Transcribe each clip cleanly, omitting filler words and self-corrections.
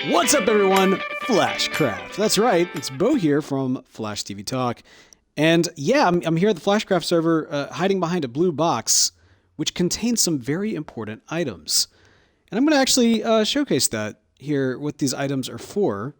What's up, everyone? Flashcraft. That's right. It's Beau here from Flash TV Talk. And yeah, I'm here at the Flashcraft server hiding behind a blue box, which contains some very important items. And I'm going to actually showcase that here, what these items are for,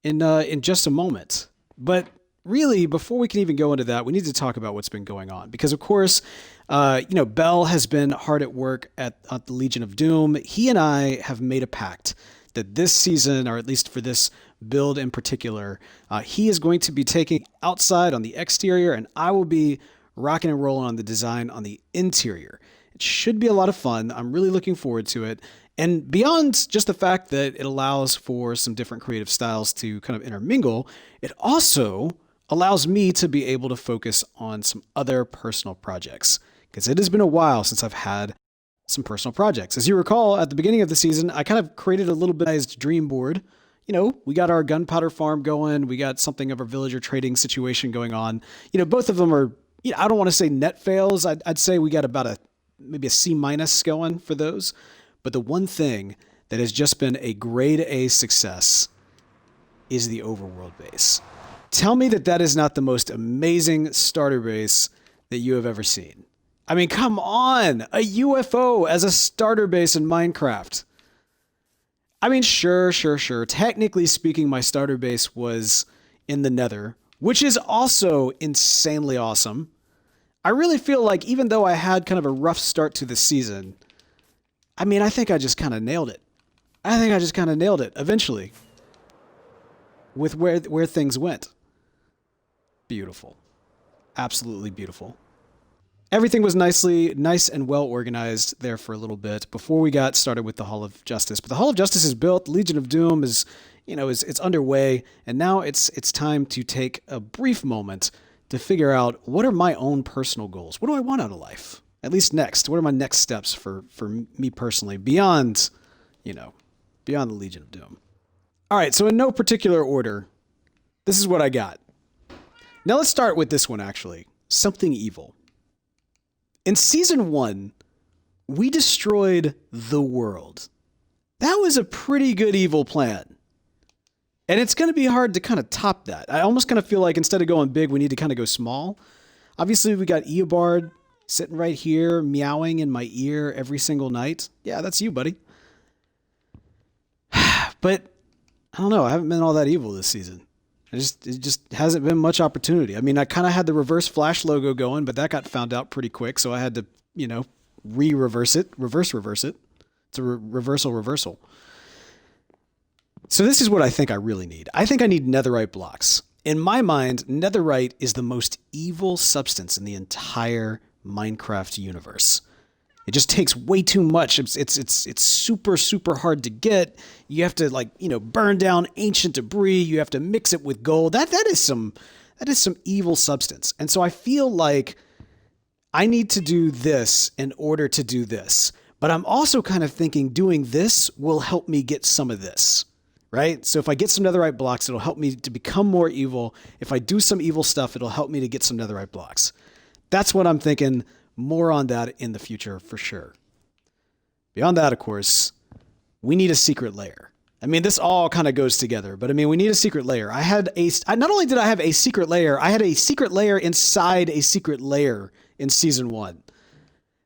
in just a moment. But really, before we can even go into that, we need to talk about what's been going on. Because, of course, Beall has been hard at work at the Legion of Doom. He and I have made a pact that this season, or at least for this build in particular, he is going to be taking outside on the exterior, and I will be rocking and rolling on the design on the interior. It should be a lot of fun. I'm really looking forward to it. And beyond just the fact that it allows for some different creative styles to kind of intermingle, it also allows me to be able to focus on some other personal projects, because it has been a while since I've had some personal projects. As you recall, at the beginning of the season, I kind of created a little bit of dream board. You know, we got our gunpowder farm going. We got something of a villager trading situation going on. You know, both of them are, I don't want to say net fails. I'd say we got about maybe a C- going for those. But the one thing that has just been a grade A success is the overworld base. Tell me that is not the most amazing starter base that you have ever seen. I mean, come on, a UFO as a starter base in Minecraft. I mean, sure. Technically speaking, my starter base was in the Nether, which is also insanely awesome. I really feel like even though I had kind of a rough start to the season, I mean, I think I just kind of nailed it. Eventually with where things went. Beautiful. Absolutely beautiful. Everything was nice and well organized there for a little bit before we got started with the Hall of Justice. But the Hall of Justice is built. Legion of Doom is underway, and now it's time to take a brief moment to figure out what are my own personal goals. What do I want out of life? At least next. What are my next steps for me personally beyond the Legion of Doom? All right, so in no particular order, this is what I got. Now let's start with this one actually. Something evil. In Season 1, we destroyed the world. That was a pretty good evil plan. And it's going to be hard to kind of top that. I almost kind of feel like instead of going big, we need to kind of go small. Obviously, we got Eobard sitting right here, meowing in my ear every single night. Yeah, that's you, buddy. But, I don't know, I haven't been all that evil this season. It just hasn't been much opportunity. I mean, I kind of had the reverse Flash logo going, but that got found out pretty quick, so I had to, reverse it. It's a reversal. So this is what I think I really need. I think I need netherite blocks. In my mind, netherite is the most evil substance in the entire Minecraft universe. It just takes way too much. It's super hard to get. You have to burn down ancient debris. You have to mix it with gold. That is some evil substance. And so I feel like I need to do this in order to do this. But I'm also kind of thinking doing this will help me get some of this, right? So if I get some netherite blocks, it'll help me to become more evil. If I do some evil stuff, it'll help me to get some netherite blocks. That's what I'm thinking. More on that in the future for sure. Beyond that, of course, we need a secret lair. I mean, this all kind of goes together, but I mean, we need a secret lair. Not only did I have a secret lair, I had a secret lair inside a secret lair in Season 1.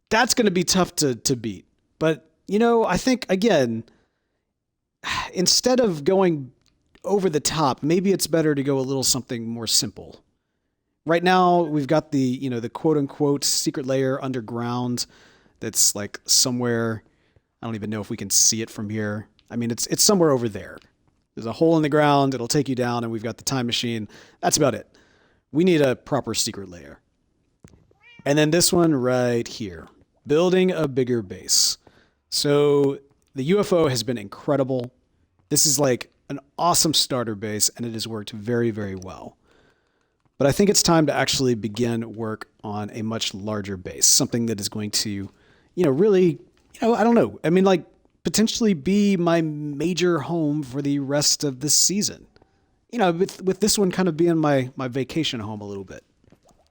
That's going to be tough to beat. But, I think, again, instead of going over the top, maybe it's better to go a little something more simple. Right now, we've got the quote-unquote secret layer underground that's like somewhere. I don't even know if we can see it from here. I mean, it's somewhere over there. There's a hole in the ground. It'll take you down, and we've got the time machine. That's about it. We need a proper secret layer. And then this one right here, building a bigger base. So the UFO has been incredible. This is like an awesome starter base, and it has worked very, very well. But I think it's time to actually begin work on a much larger base, something that is going to, really, I don't know. I mean, like, potentially be my major home for the rest of the season. With this one kind of being my vacation home a little bit.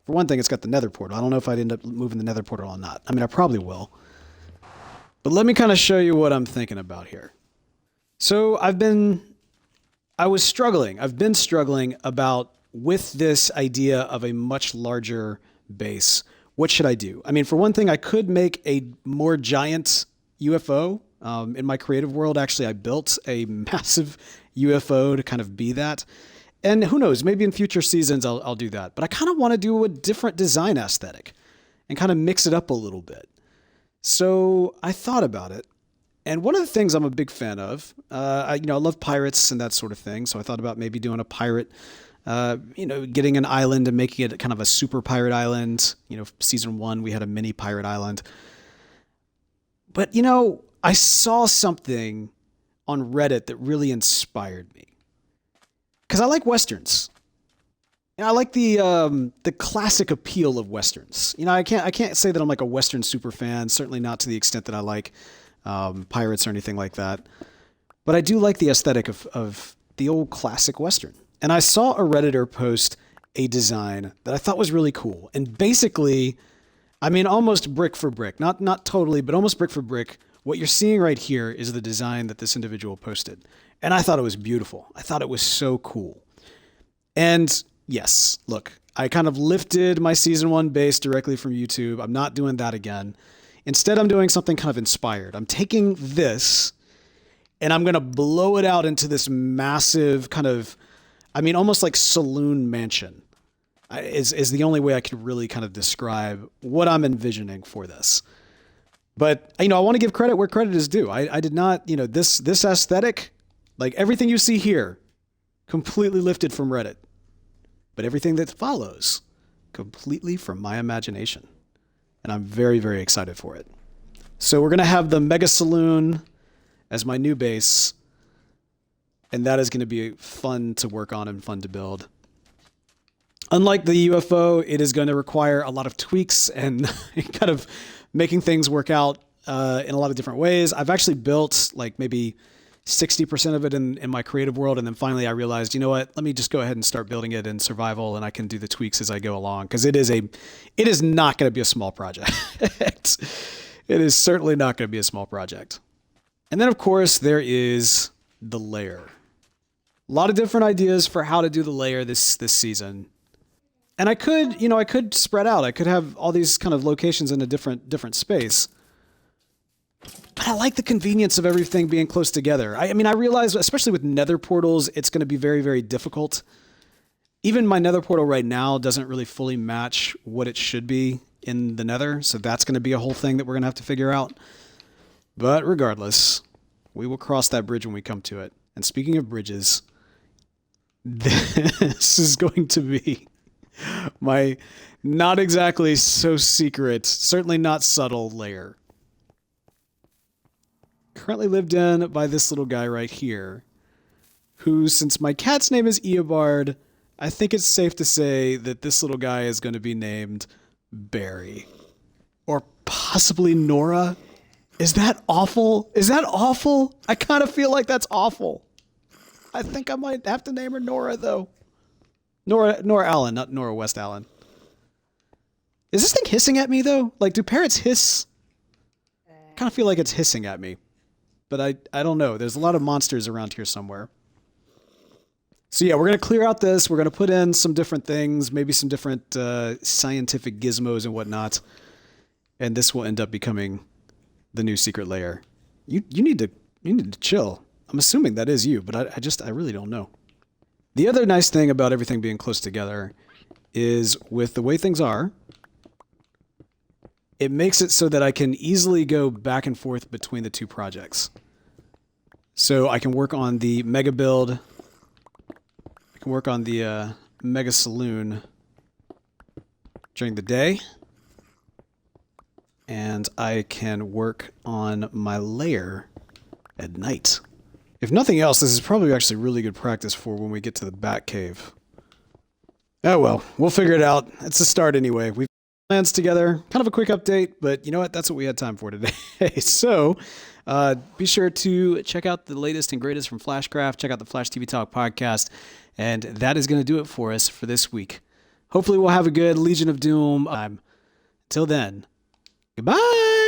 For one thing, it's got the nether portal. I don't know if I'd end up moving the nether portal or not. I mean, I probably will. But let me kind of show you what I'm thinking about here. So I've been struggling about with this idea of a much larger base. What should I do? I mean, for one thing, I could make a more giant UFO. In my creative world, actually, I built a massive UFO to kind of be that. And who knows, maybe in future seasons I'll do that. But I kind of want to do a different design aesthetic and kind of mix it up a little bit. So I thought about it. And one of the things I'm a big fan of, I love pirates and that sort of thing. So I thought about maybe doing a pirate, getting an island and making it kind of a super pirate island. Season 1, we had a mini pirate island. But, I saw something on Reddit that really inspired me. Because I like Westerns. I like the classic appeal of Westerns. I can't say that I'm like a Western super fan, certainly not to the extent that I like pirates or anything like that. But I do like the aesthetic of the old classic Western. And I saw a Redditor post a design that I thought was really cool. And basically, I mean, almost brick for brick, not totally, but almost brick for brick. What you're seeing right here is the design that this individual posted. And I thought it was beautiful. I thought it was so cool. And yes, look, I kind of lifted my season 1 base directly from YouTube. I'm not doing that again. Instead, I'm doing something kind of inspired. I'm taking this and I'm going to blow it out into this massive kind of, almost like saloon mansion is the only way I could really kind of describe what I'm envisioning for this. But, I want to give credit where credit is due. I did not, this aesthetic, like everything you see here, completely lifted from Reddit. But everything that follows, completely from my imagination. And I'm very, very excited for it. So we're going to have the Mega Saloon as my new base. And that is going to be fun to work on and fun to build. Unlike the UFO, it is going to require a lot of tweaks and kind of making things work out in a lot of different ways. I've actually built like maybe 60% of it in my creative world. And then finally I realized, you know what, let me just go ahead and start building it in survival and I can do the tweaks as I go along. Cause it is not going to be a small project. It is certainly not going to be a small project. And then of course there is the layer. A lot of different ideas for how to do the layer this season. And I could spread out. I could have all these kind of locations in a different space. But I like the convenience of everything being close together. I realize, especially with nether portals, it's going to be very, very difficult. Even my nether portal right now doesn't really fully match what it should be in the nether. So that's going to be a whole thing that we're going to have to figure out. But regardless, we will cross that bridge when we come to it. And speaking of bridges, this is going to be my not exactly so secret, certainly not subtle layer. Currently lived in by this little guy right here, who, since my cat's name is Eobard, I think it's safe to say that this little guy is going to be named Barry. Or possibly Nora. Is that awful? Is that awful? I kind of feel like that's awful. I think I might have to name her Nora, though. Nora Allen, not Nora West Allen. Is this thing hissing at me, though? Like, do parrots hiss? I kind of feel like it's hissing at me. But I don't know. There's a lot of monsters around here somewhere. So yeah, we're going to clear out this. We're going to put in some different things, maybe some different scientific gizmos and whatnot. And this will end up becoming the new secret layer. You need to chill. I'm assuming that is you, but I really don't know. The other nice thing about everything being close together is with the way things are, it makes it so that I can easily go back and forth between the two projects. So I can work on the mega build. I can work on the mega saloon during the day. And I can work on my lair at night. If nothing else, this is probably actually really good practice for when we get to the Bat Cave. Oh well, we'll figure it out. It's a start anyway. We've plans together. Kind of a quick update, but you know what? That's what we had time for today. So be sure to check out the latest and greatest from Flashcraft. Check out the Flash TV Talk podcast. And that is going to do it for us for this week. Hopefully we'll have a good Legion of Doom. Until then, goodbye.